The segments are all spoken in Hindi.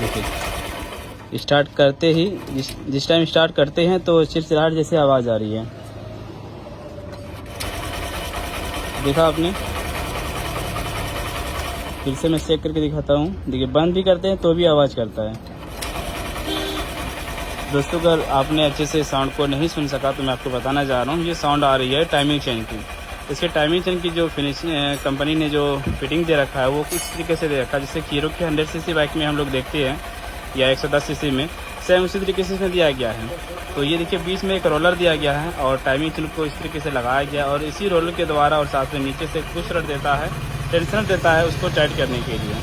देखिए स्टार्ट करते ही जिस टाइम स्टार्ट करते हैं तो चिड़चिड़ाहट जैसे आवाज़ आ रही है, देखा आपने। फिर से मैं चेक करके दिखाता हूँ। देखिए बंद भी करते हैं तो भी आवाज़ करता है। दोस्तों अगर आपने अच्छे से साउंड को नहीं सुन सका तो मैं आपको बताना चाह रहा हूँ, ये साउंड आ रही है टाइमिंग चेन की। इसके टाइमिंग चेन की जो फिनिशिंग कंपनी ने जो फिटिंग दे रखा है वो किस तरीके से दे रखा है, जैसे हीरो के 100 सीसी बाइक में हम लोग देखते हैं या 110 सीसी में, सेम उसी तरीके से इसमें दिया गया है। तो ये देखिए बीच में एक रोलर दिया गया है और टाइमिंग चेन को इस तरीके से लगाया गया और इसी रोलर के द्वारा और साथ में नीचे से पुश रख देता है, टेंशन देता है उसको टाइट करने के लिए।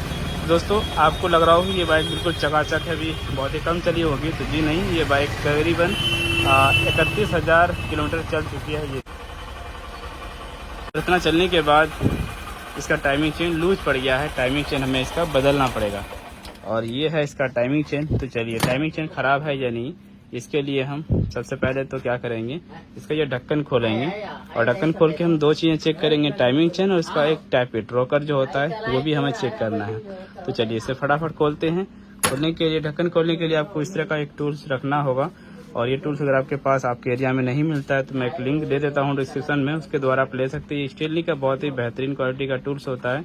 दोस्तों आपको लग रहा होगा ये बाइक बिल्कुल चकाचक है, अभी बहुत ही कम चली होगी, तो जी नहीं, ये बाइक करीबन 31,000 किलोमीटर चल चुकी है। ये इतना चलने के बाद इसका टाइमिंग चेन लूज पड़ गया है, टाइमिंग चेन हमें इसका बदलना पड़ेगा। और ये है इसका टाइमिंग चेन। तो चलिए टाइमिंग चेन ख़राब है या नहीं, इसके लिए हम सबसे पहले तो क्या करेंगे, इसका ये ढक्कन खोलेंगे और ढक्कन खोल के हम दो चीज़ें चेक करेंगे, टाइमिंग चेन और इसका एक टैपिट रोकर जो होता है वो भी हमें चेक करना है। तो चलिए इसे फटाफट खोलते हैं। खोलने के लिए, ढक्कन खोलने के लिए आपको इस तरह का एक टूल्स रखना होगा और ये टूल्स अगर आपके पास आपके एरिया में नहीं मिलता है तो मैं एक लिंक दे देता हूँ डिस्क्रिप्शन में, उसके द्वारा आप ले सकते हैं। स्टेनली का बहुत ही बेहतरीन क्वालिटी का टूल्स होता है।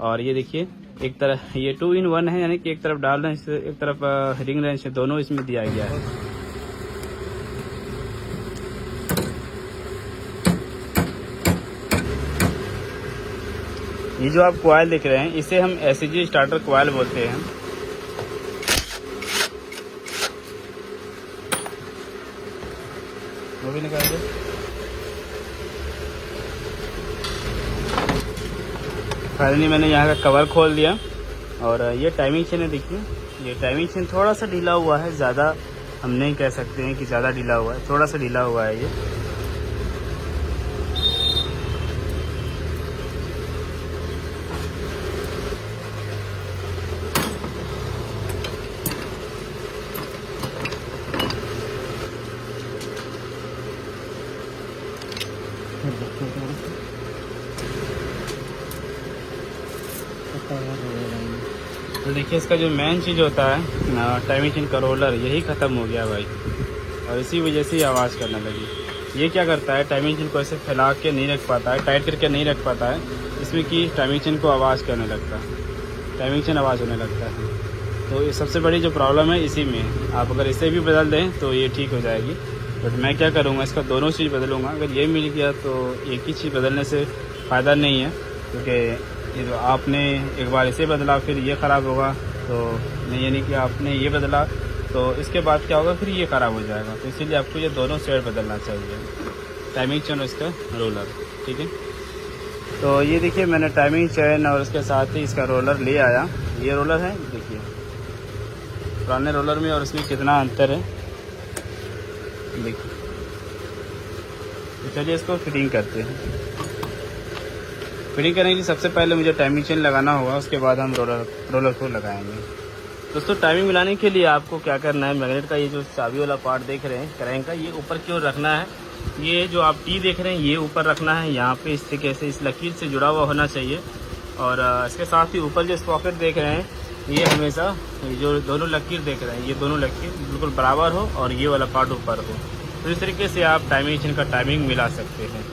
और ये देखिए एक तरफ ये 2 in 1 है, यानी कि एक तरफ डाल रहे हैं, एक तरफ रिंग रेंच, दोनों इसमें दिया गया है। ये जो आप कॉइल देख रहे हैं इसे हम SG स्टार्टर कॉइल बोलते हैं। वो भी निकाल दो। फाइनली मैंने यहाँ का कवर खोल दिया और ये टाइमिंग चेन है। देखिए ये टाइमिंग चेन थोड़ा सा ढीला हुआ है, ज़्यादा हम नहीं कह सकते हैं कि ज़्यादा ढीला हुआ है, थोड़ा सा ढीला हुआ है ये। तो देखिए इसका जो मेन चीज़ होता है टाइमिंग चेन का रोलर, यही ख़त्म हो गया भाई और इसी वजह से आवाज़ करने लगी। ये क्या करता है, टाइमिंग चेन को ऐसे फैला के नहीं रख पाता है, टाइट करके नहीं रख पाता है, इसमें कि टाइमिंग चेन को आवाज़ करने लगता है, टाइमिंग चेन आवाज़ होने लगता है। तो ये सबसे बड़ी जो प्रॉब्लम है इसी में है। आप अगर इसे भी बदल दें तो ये ठीक हो जाएगी, बट मैं क्या करूँगा, इसका दोनों चीज़ बदलूँगा। अगर ये मिल गया तो एक ही चीज़ बदलने से फ़ायदा नहीं है, क्योंकि ये जो आपने एक बार इसे बदला फिर ये ख़राब होगा, तो नहीं, यानी कि आपने ये बदला तो इसके बाद क्या होगा, फिर ये ख़राब हो जाएगा। तो इसीलिए आपको ये दोनों सेट बदलना चाहिए, टाइमिंग चेन और इसका रोलर, ठीक है। तो ये देखिए मैंने टाइमिंग चेन और उसके साथ ही इसका रोलर ले आया। ये रोलर है, देखिए पुराने रोलर में और इसमें कितना अंतर है, देखिए। तो चलिए इसको फिटिंग करते हैं। फिटिंग करने के लिए सबसे पहले मुझे टाइमिंग चेन लगाना होगा, उसके बाद हम रोलर को लगाएंगे। दोस्तों टाइमिंग मिलाने के लिए आपको क्या करना है, मैग्नेट का ये जो चाबी वाला पार्ट देख रहे हैं क्रैंक का, ये ऊपर की ओर रखना है। ये जो आप टी देख रहे हैं ये ऊपर रखना है, यहाँ पे इस तरीके से इस लकीर से जुड़ा हुआ होना चाहिए। और इसके साथ ही ऊपर जो स्पॉकेट देख रहे हैं ये हमेशा, ये जो दोनों लकीर देख रहे हैं ये दोनों लकीर बिल्कुल बराबर हो और ये वाला पार्ट ऊपर हो। तो इस तरीके से आप टाइमिंग चेन का टाइमिंग मिला सकते हैं।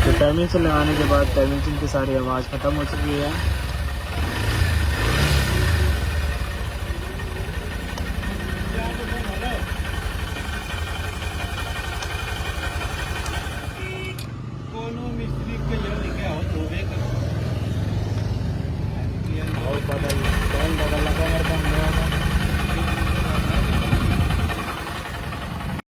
तो टाइमिंग चेन लगाने के बाद टाइमिंग चेन की सारी आवाज़ ख़त्म हो चुकी है।